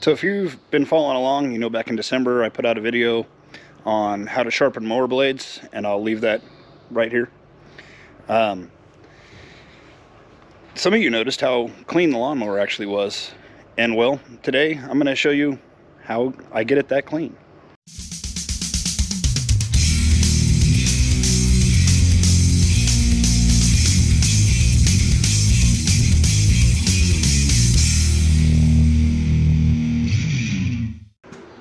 So if you've been following along, you know back in December I put out a video on how to sharpen mower blades, and I'll leave that right here. Some of you noticed how clean the lawnmower actually was, and well, today I'm going to show you how I get it that clean.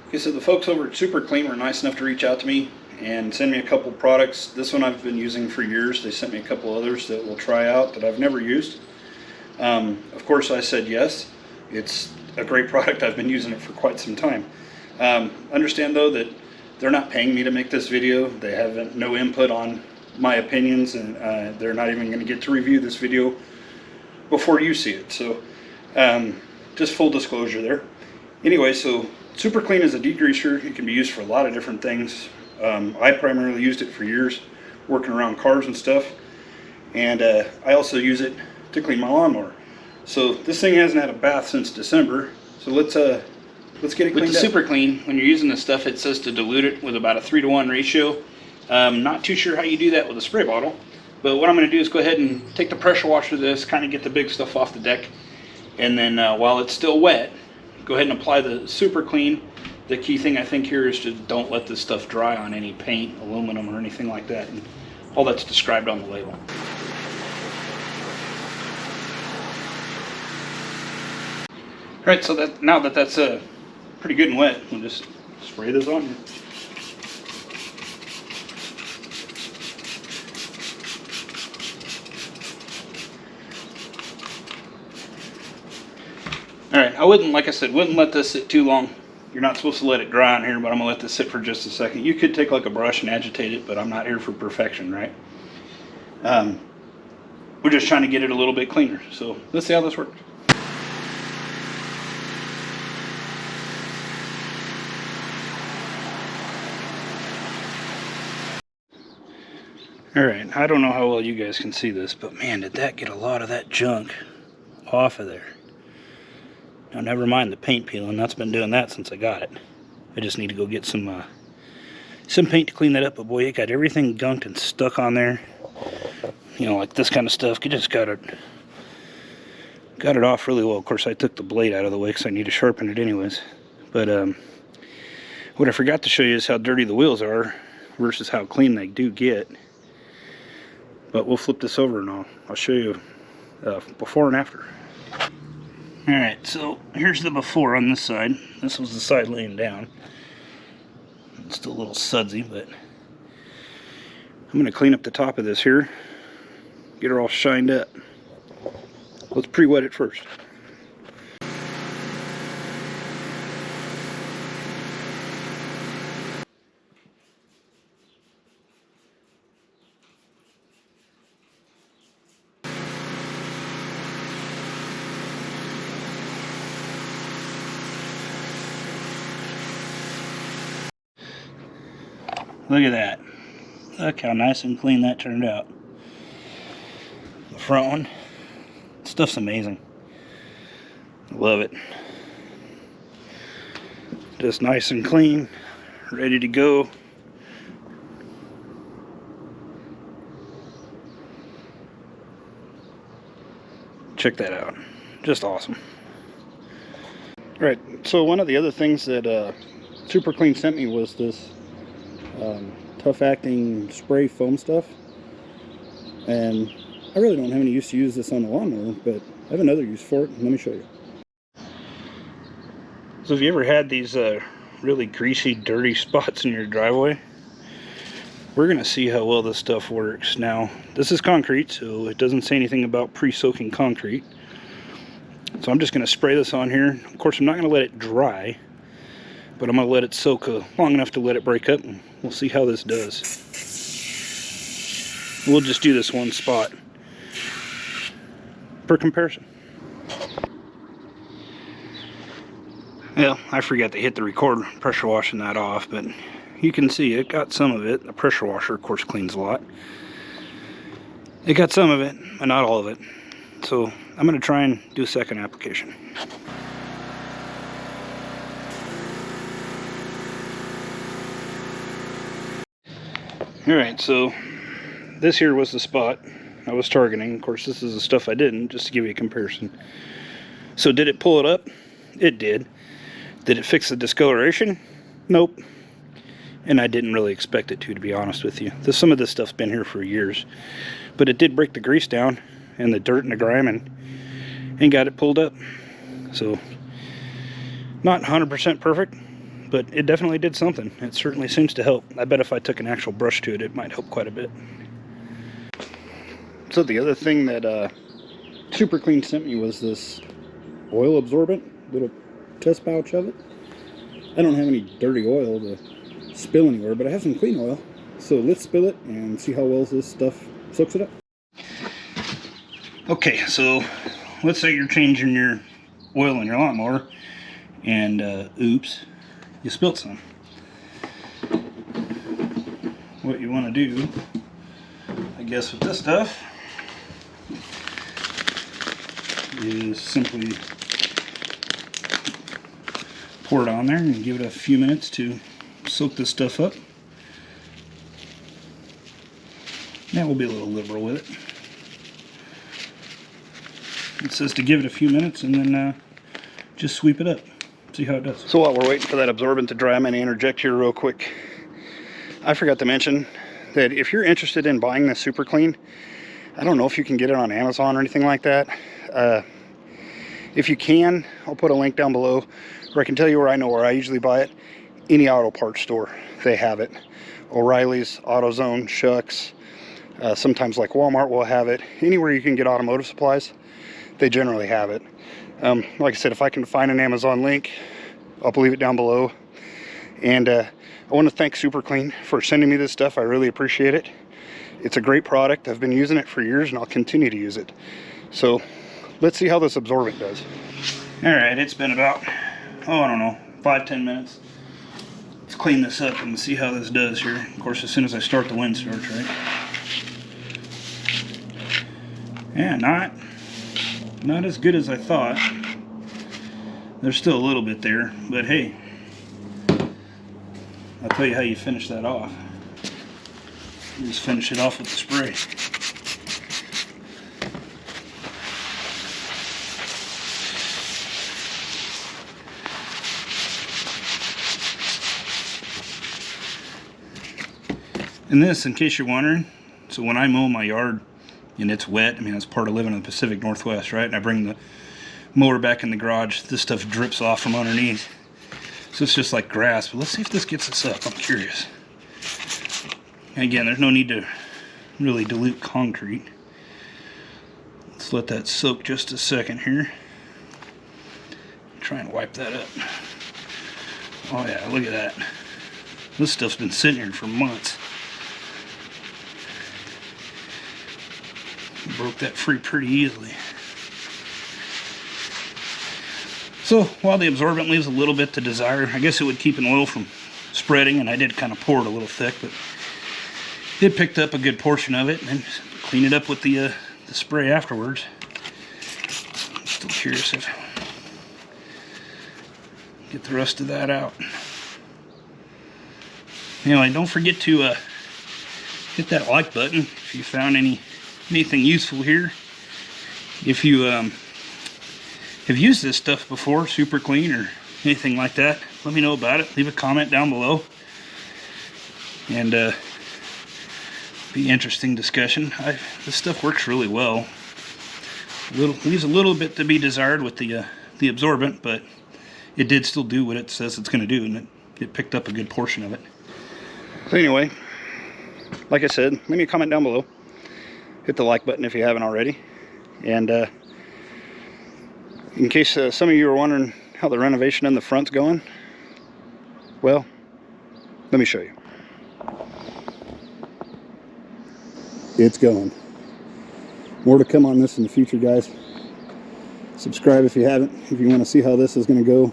Okay, so the folks over at Super Clean were nice enough to reach out to me and send me a couple products. This one I've been using for years. They sent me a couple others that we'll try out that I've never used. Of course I said yes. It's a great product. I've been using it for quite some time. Understand though that they're not paying me to make this video. They have no input on my opinions, and they're not even going to get to review this video before you see it. So just full disclosure there. Anyway, so Super Clean is a degreaser. It can be used for a lot of different things. I primarily used it for years working around cars and stuff, and I also use it to clean my lawnmower. So this thing hasn't had a bath since December, so let's get it cleaned up. With the Super Clean, when you're using this stuff, it says to dilute it with about a 3-to-1 ratio. Not too sure how you do that with a spray bottle, but what I'm going to do is go ahead and take the pressure washer of this, kind of get the big stuff off the deck, and then while it's still wet, go ahead and apply the Super Clean. The key thing I think here is to don't let this stuff dry on any paint, aluminum, or anything like that. And all that's described on the label. Alright, so now that that's pretty good and wet, we'll just spray this on here. Alright, I wouldn't, like I said, wouldn't let this sit too long. You're not supposed to let it dry on here, but I'm going to let this sit for just a second. You could take like a brush and agitate it, but I'm not here for perfection, right? We're just trying to get it a little bit cleaner. So let's see how this works. Alright, I don't know how well you guys can see this, but man, did that get a lot of that junk off of there. Now, never mind the paint peeling. That's been doing that since I got it. I just need to go get some paint to clean that up. But boy, it got everything gunked and stuck on there. You know, like this kind of stuff. You just got it off really well. Of course, I took the blade out of the way because I need to sharpen it anyways. But what I forgot to show you is how dirty the wheels are versus how clean they do get. But we'll flip this over and I'll show you before and after. Alright, so here's the before on this side. This was the side laying down. It's still a little sudsy, but I'm going to clean up the top of this here. Get her all shined up. Let's pre-wet it first. Look at that. Look how nice and clean that turned out. The front one, stuff's amazing. Love it. Just nice and clean, ready to go. Check that out. Just awesome. Right, so one of the other things that Super Clean sent me was this tough acting spray foam stuff, and I really don't have any use to use this on the lawnmower, but I have another use for it. Let me show you. So have you ever had these really greasy, dirty spots in your driveway? We're gonna see how well this stuff works. Now, this is concrete, so it doesn't say anything about pre-soaking concrete, so I'm just gonna spray this on here. Of course, I'm not gonna let it dry, but I'm going to let it soak long enough to let it break up, and we'll see how this does. We'll just do this one spot for comparison. Well, I forgot to hit the record pressure washing that off, but you can see it got some of it. The pressure washer, of course, cleans a lot. It got some of it, but not all of it. So I'm going to try and do a second application. Alright, so this here was the spot I was targeting. Of course, this is the stuff I didn't, just to give you a comparison. So did it pull it up? It did. Did it fix the discoloration? Nope. And I didn't really expect it to be honest with you. Some of this stuff's been here for years. But it did break the grease down and the dirt and the grime and got it pulled up. So, not 100% perfect, but it definitely did something. It certainly seems to help. I bet if I took an actual brush to it, it might help quite a bit. So the other thing that Super Clean sent me was this oil absorbent, little test pouch of it. I don't have any dirty oil to spill anywhere, but I have some clean oil. So let's spill it and see how well this stuff soaks it up. Okay, so let's say you're changing your oil in your lawnmower and oops, you spilled some. What you want to do, I guess, with this stuff is simply pour it on there and give it a few minutes to soak this stuff up. Now we'll be a little liberal with it. It says to give it a few minutes and then just sweep it up. See how it does. So while we're waiting for that absorbent to dry, I'm going to interject here real quick. I forgot to mention that if you're interested in buying this Super Clean, I don't know if you can get it on Amazon or anything like that. If you can, I'll put a link down below where I can tell you where I usually buy it. Any auto parts store, they have it. O'Reilly's, AutoZone, Shucks, sometimes like Walmart will have it. Anywhere you can get automotive supplies, they generally have it. Like I said, if I can find an Amazon link, I'll leave it down below. And I want to thank Super Clean for sending me this stuff. I really appreciate it. It's a great product. I've been using it for years and I'll continue to use it. So let's see how this absorbent does. Alright, it's been about, I don't know, 5-10 minutes. Let's clean this up and see how this does here. Of course, as soon as I start, the wind starts, right? Yeah, not as good as I thought. There's still a little bit there, but hey, I'll tell you how you finish that off. You just finish it off with the spray. And this, in case you're wondering, so when I mow my yard and it's wet, I mean, that's part of living in the Pacific Northwest, right? And I bring the mower back in the garage, this stuff drips off from underneath. So it's just like grass. But let's see if this gets us up. I'm curious. And again, there's no need to really dilute concrete. Let's let that soak just a second here. Try and wipe that up. Oh yeah, look at that. This stuff's been sitting here for months. Broke that free pretty easily. So while the absorbent leaves a little bit to desire, I guess it would keep an oil from spreading, and I did kind of pour it a little thick, but it picked up a good portion of it and clean it up with the spray afterwards. I'm still curious if get the rest of that out. Anyway, don't forget to hit that like button if you found anything useful here. If you have used this stuff before, Super Clean or anything like that, let me know about it. Leave a comment down below, and be interesting discussion. This stuff works really well. Leaves a little bit to be desired with the absorbent, but it did still do what it says it's going to do, and it picked up a good portion of it. So anyway, like I said, leave me a comment down below. Hit the like button if you haven't already. And in case some of you are wondering how the renovation in the front's going, well, let me show you. It's going. More to come on this in the future, guys. Subscribe if you haven't, if you want to see how this is going to go.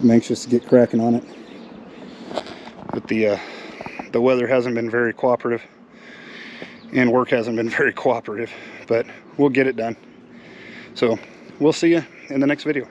I'm anxious to get cracking on it. But the weather hasn't been very cooperative, and work hasn't been very cooperative, but we'll get it done. So we'll see you in the next video.